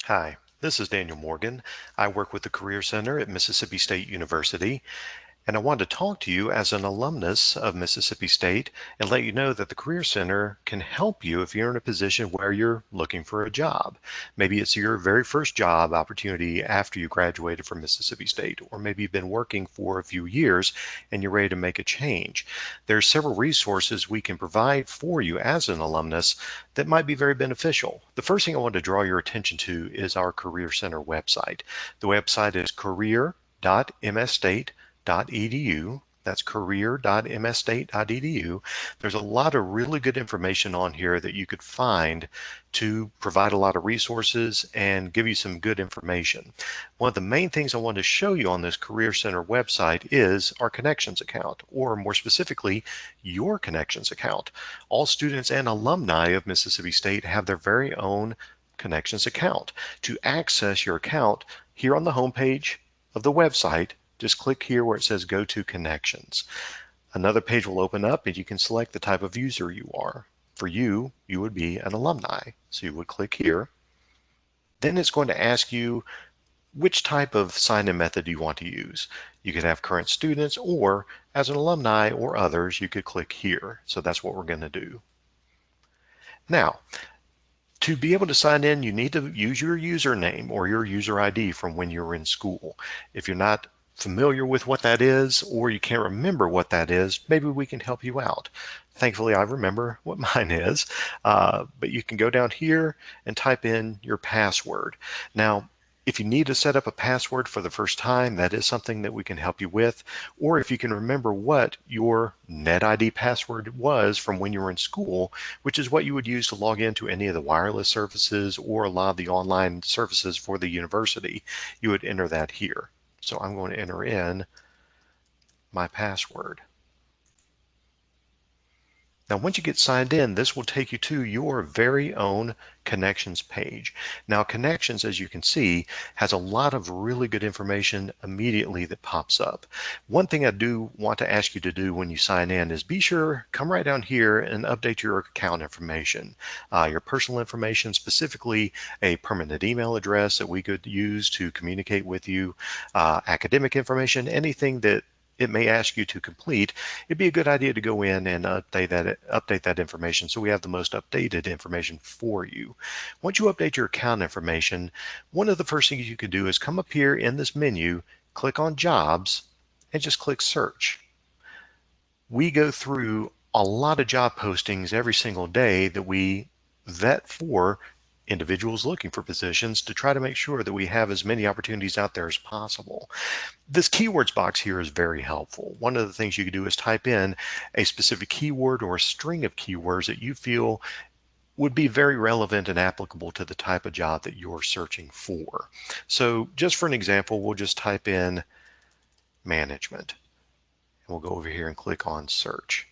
Hi, this is Daniel Morgan. I work with the Career Center at Mississippi State University, and I wanted to talk to you as an alumnus of Mississippi State and let you know that the Career Center can help you if you're in a position where you're looking for a job. Maybe it's your very first job opportunity after you graduated from Mississippi State, or maybe you've been working for a few years and you're ready to make a change. There's several resources we can provide for you as an alumnus that might be very beneficial. The first thing I want to draw your attention to is our Career Center website. The website is career.msstate.edu. That's career.msstate.edu. There's a lot of really good information on here that you could find to provide a lot of resources and give you some good information. One of the main things I want to show you on this Career Center website is our Connections account, or more specifically, your Connections account. All students and alumni of Mississippi State have their very own Connections account. To access your account, here on the homepage of the website, just click here where it says Go to Connections. Another page will open up and you can select the type of user you are. For you, you would be an alumni. So you would click here. Then it's going to ask you which type of sign-in method you want to use. You could have current students, or as an alumni or others, you could click here. So that's what we're going to do. Now, to be able to sign in, you need to use your username or your user ID from when you were in school. If you're not familiar with what that is, or you can't remember what that is, maybe we can help you out. Thankfully, I remember what mine is, but you can go down here and type in your password. Now, if you need to set up a password for the first time, that is something that we can help you with. Or if you can remember what your NetID password was from when you were in school, which is what you would use to log into any of the wireless services or a lot of the online services for the university, you would enter that here. So I'm going to enter in my password. Now, once you get signed in, this will take you to your very own Connections page. Now, Connections, as you can see, has a lot of really good information immediately that pops up. One thing I do want to ask you to do when you sign in is be sure, come right down here and update your account information, your personal information, specifically a permanent email address that we could use to communicate with you, academic information, anything that it may ask you to complete. It'd be a good idea to go in and update that information so we have the most updated information for you. Once you update your account information, one of the first things you could do is come up here in this menu, click on Jobs, and just click Search. We go through a lot of job postings every single day that we vet for individuals looking for positions to try to make sure that we have as many opportunities out there as possible. This keywords box here is very helpful. One of the things you can do is type in a specific keyword or a string of keywords that you feel would be very relevant and applicable to the type of job that you're searching for. So just for an example, we'll just type in management. We'll go over here and click on search.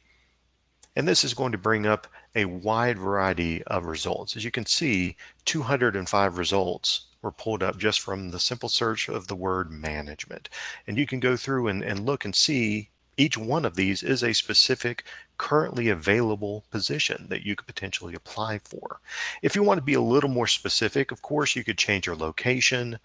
And this is going to bring up a wide variety of results. As you can see, 205 results were pulled up just from the simple search of the word management. And you can go through and look and see each one of these is a specific currently available position that you could potentially apply for. If you want to be a little more specific, of course, you could change your location.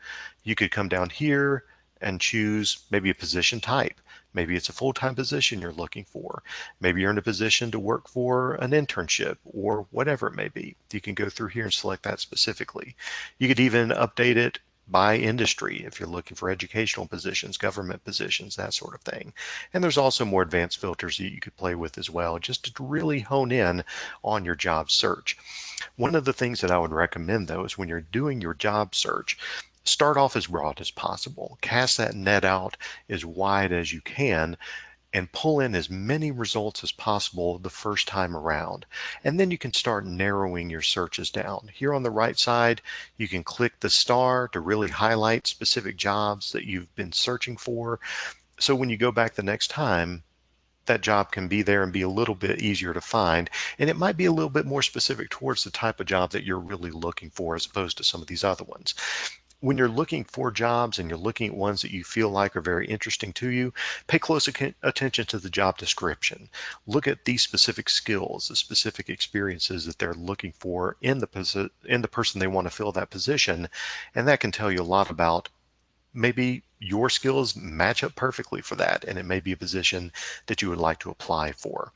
You could come down here and choose maybe a position type. Maybe it's a full-time position you're looking for. Maybe you're in a position to work for an internship or whatever it may be. You can go through here and select that specifically. You could even update it by industry if you're looking for educational positions, government positions, that sort of thing. And there's also more advanced filters that you could play with as well, just to really hone in on your job search. One of the things that I would recommend, though, is when you're doing your job search, start off as broad as possible. Cast that net out as wide as you can and pull in as many results as possible the first time around. And then you can start narrowing your searches down. Here on the right side, you can click the star to really highlight specific jobs that you've been searching for. So when you go back the next time, that job can be there and be a little bit easier to find. And it might be a little bit more specific towards the type of job that you're really looking for as opposed to some of these other ones. when you're looking for jobs and you're looking at ones that you feel like are very interesting to you, pay close attention to the job description. Look at these specific skills, the specific experiences that they're looking for in the person they want to fill that position, and that can tell you a lot about maybe your skills match up perfectly for that, and it may be a position that you would like to apply for.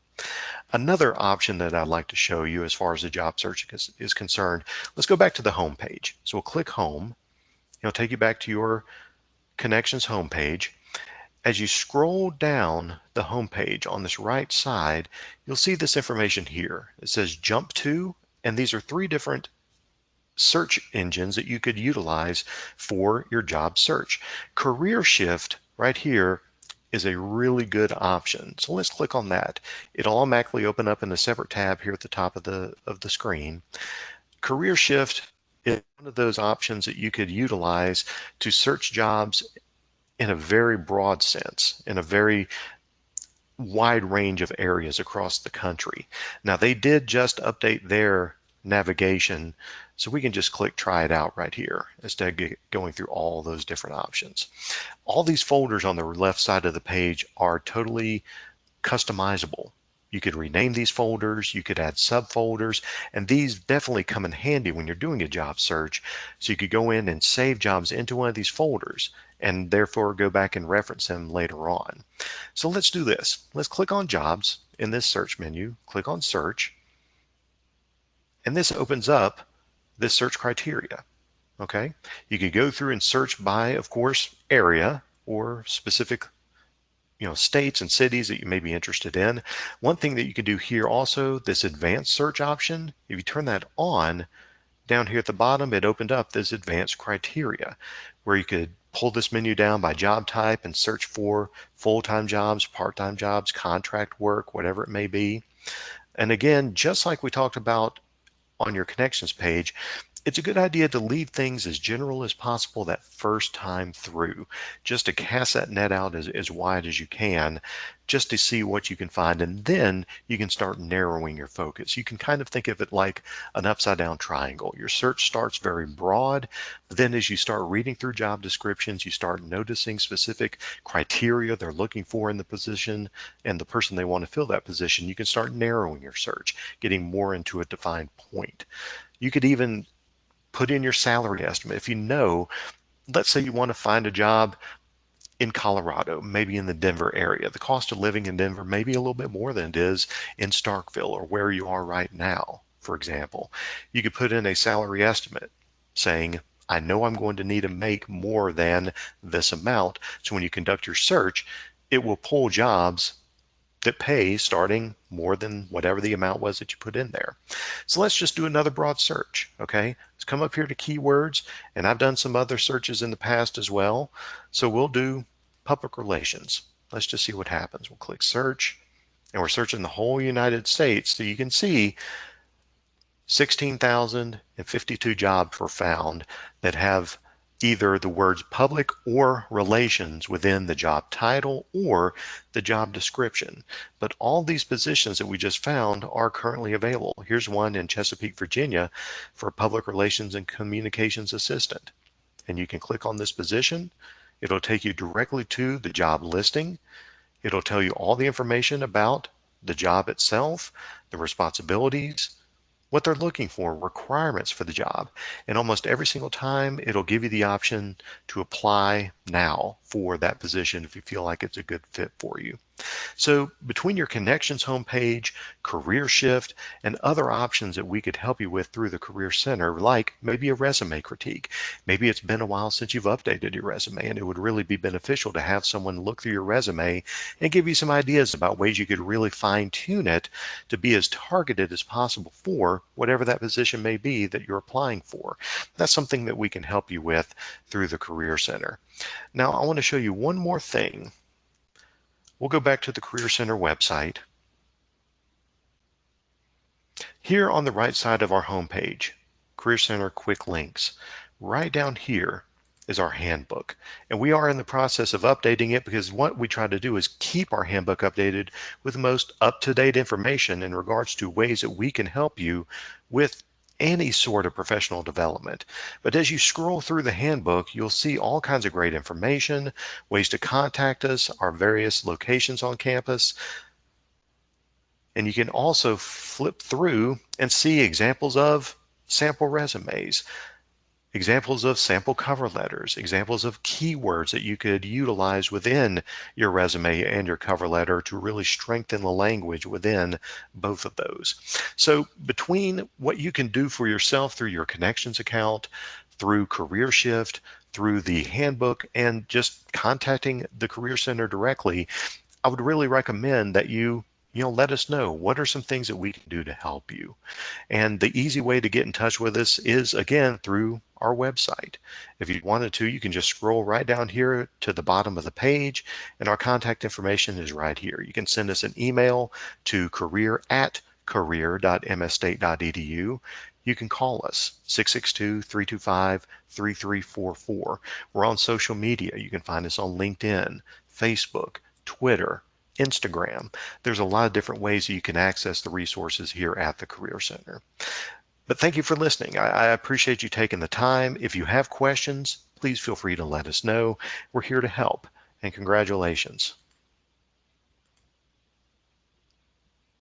Another option that I'd like to show you as far as the job search is concerned, let's go back to the home page. So we'll click home. It'll take you back to your Connections homepage. As you scroll down the homepage on this right side, you'll see this information here. It says Jump To, and these are 3 different search engines that you could utilize for your job search. Career Shift right here is a really good option. So let's click on that. It'll automatically open up in a separate tab here at the top of the screen. Career Shift is one of those options that you could utilize to search jobs in a very broad sense, in a very wide range of areas across the country. Now, they did just update their navigation, so we can just click try it out right here instead of going through all those different options. All these folders on the left side of the page are totally customizable. You could rename these folders, you could add subfolders, and these definitely come in handy when you're doing a job search. So you could go in and save jobs into one of these folders and therefore go back and reference them later on. So let's do this. Let's click on Jobs in this search menu, click on Search, and this opens up this search criteria. Okay, you could go through and search by, of course, area or specific states and cities that you may be interested in. One thing that you can do here also, this advanced search option, if you turn that on, down here at the bottom, it opened up this advanced criteria where you could pull this menu down by job type and search for full-time jobs, part-time jobs, contract work, whatever it may be. And again, just like we talked about on your connections page, it's a good idea to leave things as general as possible that first time through, just to cast that net out as wide as you can, just to see what you can find. And then you can start narrowing your focus. You can kind of think of it like an upside down triangle. Your search starts very broad, but then as you start reading through job descriptions, you start noticing specific criteria they're looking for in the position and the person they want to fill that position. You can start narrowing your search, getting more into a defined point. You could even put in your salary estimate. If you know, let's say you want to find a job in Colorado, maybe in the Denver area. The cost of living in Denver may be a little bit more than it is in Starkville or where you are right now, for example. You could put in a salary estimate saying, I know I'm going to need to make more than this amount. So when you conduct your search, it will pull jobs that pay starting more than whatever the amount was that you put in there. So let's just do another broad search, okay? Let's come up here to keywords, and I've done some other searches in the past as well. So we'll do public relations. Let's just see what happens. We'll click search, and we're searching the whole United States. So you can see 16,052 jobs were found that have either the words public or relations within the job title or the job description. But all these positions that we just found are currently available. Here's one in Chesapeake, Virginia for public relations and communications assistant. And you can click on this position. It'll take you directly to the job listing. It'll tell you all the information about the job itself, the responsibilities, what they're looking for, requirements for the job. And almost every single time, it'll give you the option to apply now for that position if you feel like it's a good fit for you. So between your Connections homepage, Career Shift, and other options that we could help you with through the Career Center, like maybe a resume critique. Maybe it's been a while since you've updated your resume, and it would really be beneficial to have someone look through your resume and give you some ideas about ways you could really fine-tune it to be as targeted as possible for whatever that position may be that you're applying for. That's something that we can help you with through the Career Center. Now, I want to show you one more thing. We'll go back to the Career Center website. Here on the right side of our homepage, Career Center Quick Links, right down here is our handbook. And we are in the process of updating it because what we try to do is keep our handbook updated with the most up-to-date information in regards to ways that we can help you with any sort of professional development. But as you scroll through the handbook, you'll see all kinds of great information, ways to contact us, our various locations on campus, and you can also flip through and see examples of sample resumes, examples of sample cover letters, examples of keywords that you could utilize within your resume and your cover letter to really strengthen the language within both of those. So between what you can do for yourself through your Connections account, through Career Shift, through the handbook, and just contacting the Career Center directly, I would really recommend that you let us know what are some things that we can do to help you. And the easy way to get in touch with us is, again, through our website. If you wanted to, you can just scroll right down here to the bottom of the page, and our contact information is right here. You can send us an email to career@career.msstate.edu. You can call us 662-325-3344. We're on social media. You can find us on LinkedIn, Facebook, Twitter, Instagram. There's a lot of different ways that you can access the resources here at the Career Center. But thank you for listening. I appreciate you taking the time. If you have questions, please feel free to let us know. We're here to help. And congratulations.